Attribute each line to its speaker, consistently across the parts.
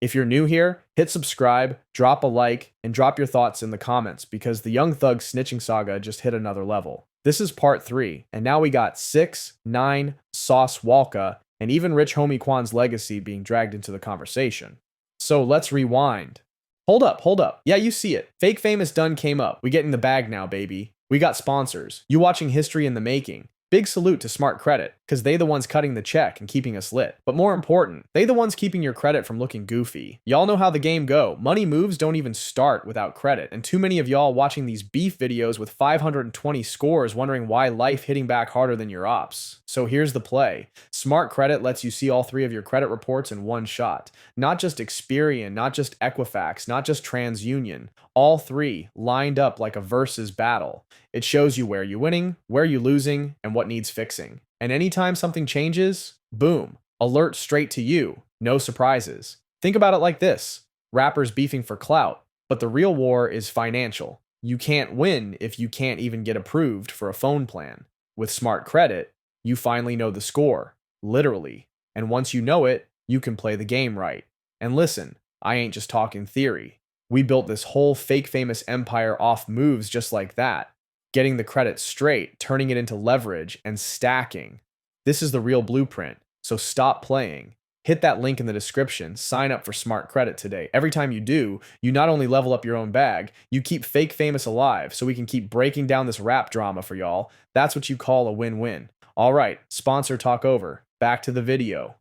Speaker 1: If you're new here, hit subscribe, drop a like, and drop your thoughts in the comments because the Young Thug snitching saga just hit another level. This is part 3, and now we got 6, 9, Sauce Walka, and even rich homie Quan's legacy being dragged into the conversation. So let's rewind. Hold up. Yeah, you see it. Fake Famous done came up. We getting the bag now, baby. We got sponsors. You watching history in the making. Big salute to SmartCredit, because they the ones cutting the check and keeping us lit. But more important, they the ones keeping your credit from looking goofy. Y'all know how the game go. Money moves don't even start without credit, and too many of y'all watching these beef videos with 520 scores wondering why life hitting back harder than your ops. So here's the play. SmartCredit lets you see all 3 of your credit reports in one shot. Not just Experian, not just Equifax, not just TransUnion. All 3 lined up like a versus battle. It shows you where you're winning, where you're losing, and what needs fixing. And anytime something changes, boom, alert straight to you. No surprises. Think about it like this. Rappers beefing for clout, but the real war is financial. You can't win if you can't even get approved for a phone plan. With SmartCredit, you finally know the score, literally. And once you know it, you can play the game right. And listen, I ain't just talking theory. We built this whole Fake Famous empire off moves just like that. Getting the credit straight, turning it into leverage, and stacking. This is the real blueprint, so stop playing. Hit that link in the description, sign up for SmartCredit today. Every time you do, you not only level up your own bag, you keep Fake Famous alive so we can keep breaking down this rap drama for y'all. That's what you call a win-win. Alright, sponsor talk over. Back to the video.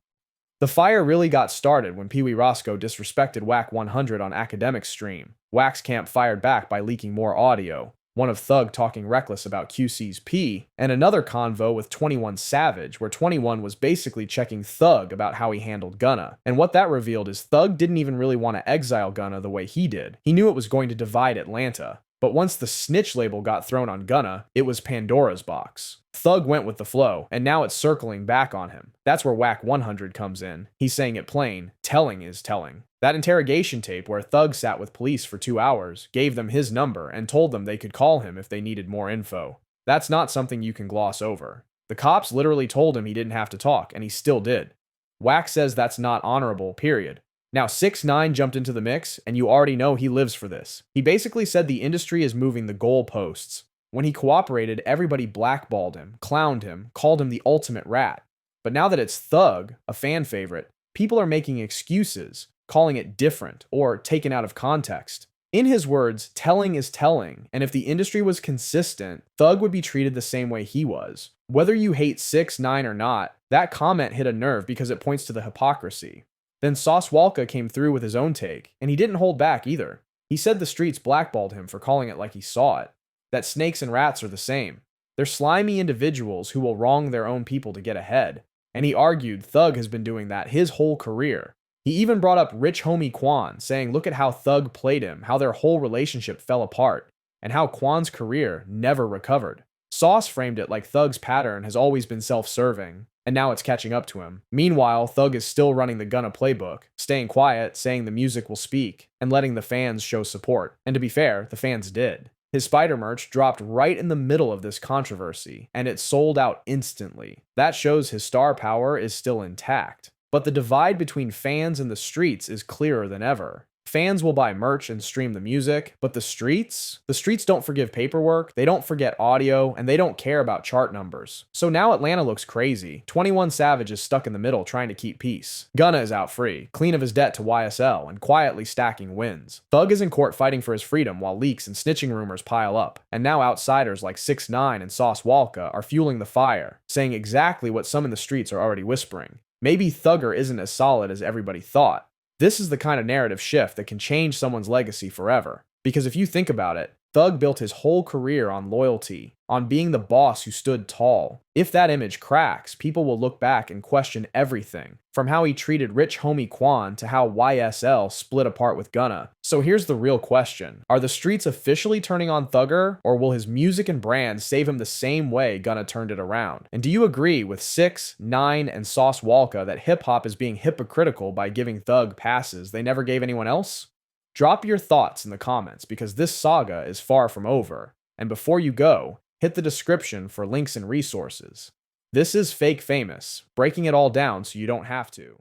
Speaker 1: The fire really got started when Pee Wee Roscoe disrespected Wack 100 on Academic Stream. Wack's camp fired back by leaking more audio. One of Thug talking reckless about QC's P, and another convo with 21 Savage, where 21 was basically checking Thug about how he handled Gunna. And what that revealed is Thug didn't even really want to exile Gunna the way he did. He knew it was going to divide Atlanta. But once the snitch label got thrown on Gunna, it was Pandora's box. Thug went with the flow, and now it's circling back on him. That's where Wack 100 comes in. He's saying it plain, telling is telling. That interrogation tape where Thug sat with police for 2 hours, gave them his number, and told them they could call him if they needed more info. That's not something you can gloss over. The cops literally told him he didn't have to talk, and he still did. Wack says that's not honorable, period. Now 6ix9ine jumped into the mix, and you already know he lives for this. He basically said the industry is moving the goalposts. When he cooperated, everybody blackballed him, clowned him, called him the ultimate rat. But now that it's Thug, a fan favorite, people are making excuses, calling it different or taken out of context. In his words, telling is telling, and if the industry was consistent, Thug would be treated the same way he was. Whether you hate 6ix9ine or not, that comment hit a nerve because it points to the hypocrisy. Then Sauce Walka came through with his own take, and he didn't hold back either. He said the streets blackballed him for calling it like he saw it. That snakes and rats are the same. They're slimy individuals who will wrong their own people to get ahead. And he argued Thug has been doing that his whole career. He even brought up rich homie Quan, saying look at how Thug played him, how their whole relationship fell apart, and how Quan's career never recovered. Sauce framed it like Thug's pattern has always been self-serving, and now it's catching up to him. Meanwhile, Thug is still running the Gunna playbook, staying quiet, saying the music will speak, and letting the fans show support. And to be fair, the fans did. His Spider merch dropped right in the middle of this controversy, and it sold out instantly. That shows his star power is still intact. But the divide between fans and the streets is clearer than ever. Fans will buy merch and stream the music, but the streets don't forgive paperwork, they don't forget audio, and they don't care about chart numbers. So now Atlanta looks crazy. 21 Savage is stuck in the middle trying to keep peace. Gunna is out free, clean of his debt to YSL, and quietly stacking wins. Thug is in court fighting for his freedom while leaks and snitching rumors pile up. And now outsiders like 6ix9ine and Sauce Walka are fueling the fire, saying exactly what some in the streets are already whispering. Maybe Thugger isn't as solid as everybody thought. This is the kind of narrative shift that can change someone's legacy forever. Because if you think about it, Thug built his whole career on loyalty, on being the boss who stood tall. If that image cracks, people will look back and question everything, from how he treated rich homie Quan to how YSL split apart with Gunna. So here's the real question. Are the streets officially turning on Thugger, or will his music and brand save him the same way Gunna turned it around? And do you agree with 6ix9ine and Sauce Walka that hip-hop is being hypocritical by giving Thug passes they never gave anyone else? Drop your thoughts in the comments because this saga is far from over. And before you go, hit the description for links and resources. This is Fake Famous, breaking it all down so you don't have to.